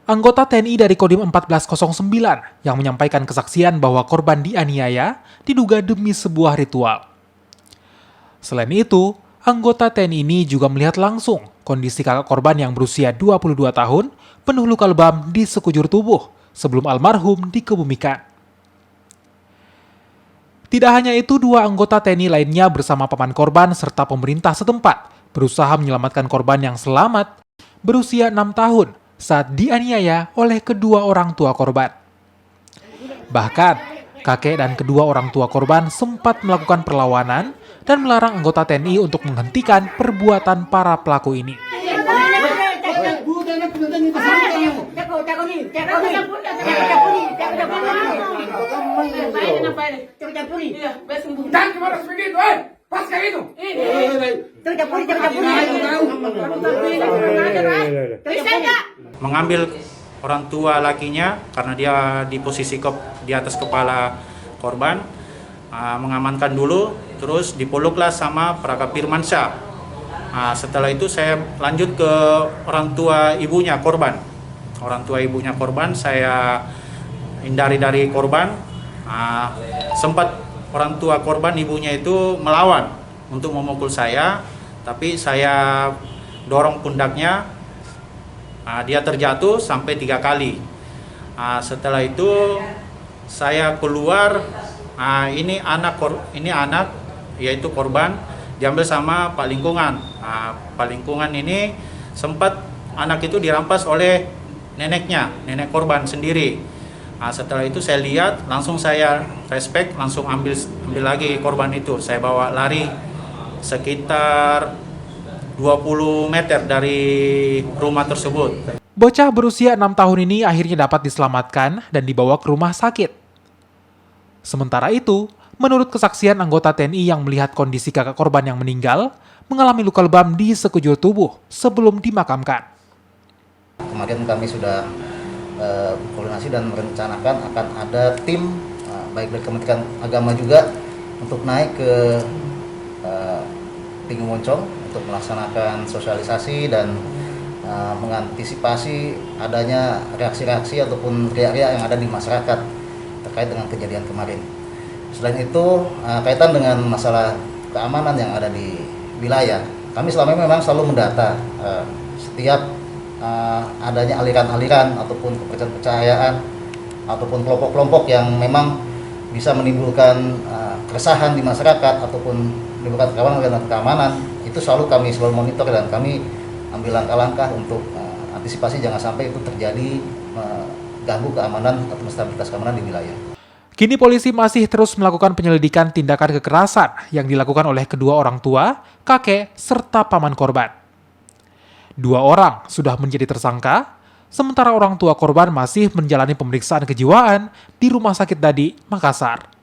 Anggota TNI dari Kodim 1409 yang menyampaikan kesaksian bahwa korban dianiaya diduga demi sebuah ritual. Selain itu, anggota TNI ini juga melihat langsung kondisi kakak korban yang berusia 22 tahun penuh luka lebam di sekujur tubuh sebelum almarhum dikebumikan. Tidak hanya itu, dua anggota TNI lainnya bersama paman korban serta pemerintah setempat berusaha menyelamatkan korban yang selamat berusia 6 tahun saat dianiaya oleh kedua orang tua korban. Bahkan, kakek dan kedua orang tua korban sempat melakukan perlawanan dan melarang anggota TNI untuk menghentikan perbuatan para pelaku ini. Mengambil orang tua lakinya karena dia di posisi di atas kepala korban, mengamankan dulu, terus dipeluklah sama Prakap Firmansyah. Setelah itu saya lanjut ke orang tua ibunya korban. Orang tua ibunya korban saya hindari dari korban. Sempat orang tua korban ibunya itu melawan untuk memukul saya, tapi saya dorong pundaknya. Dia terjatuh sampai 3 kali. Setelah itu saya keluar. Ini anak yaitu korban diambil sama Pak Lingkungan. Pak Lingkungan ini sempat anak itu dirampas oleh neneknya, nenek korban sendiri. Setelah itu saya lihat, langsung saya respect, langsung ambil lagi korban itu. Saya bawa lari sekitar 20 meter dari rumah tersebut. Bocah berusia 6 tahun ini akhirnya dapat diselamatkan dan dibawa ke rumah sakit. Sementara itu, menurut kesaksian anggota TNI yang melihat kondisi kakak korban yang meninggal, mengalami luka lebam di sekujur tubuh sebelum dimakamkan. Kemarin kami sudah koordinasi dan merencanakan akan ada tim, baik dari Kementerian Agama juga, untuk naik ke Tinggi Moncong untuk melaksanakan sosialisasi dan mengantisipasi adanya reaksi-reaksi ataupun riak-riak yang ada di masyarakat terkait dengan kejadian kemarin. Selain itu, kaitan dengan masalah keamanan yang ada di wilayah, kami selama ini memang selalu mendata setiap adanya aliran-aliran ataupun kepercayaan ataupun kelompok-kelompok yang memang bisa menimbulkan keresahan di masyarakat ataupun menimbulkan keamanan, itu selalu kami monitor dan kami ambil langkah-langkah untuk antisipasi jangan sampai itu terjadi ganggu keamanan atau stabilitas keamanan di wilayah. Kini polisi masih terus melakukan penyelidikan tindakan kekerasan yang dilakukan oleh kedua orang tua, kakek, serta paman korban. 2 orang sudah menjadi tersangka, sementara orang tua korban masih menjalani pemeriksaan kejiwaan di Rumah Sakit Dadi, Makassar.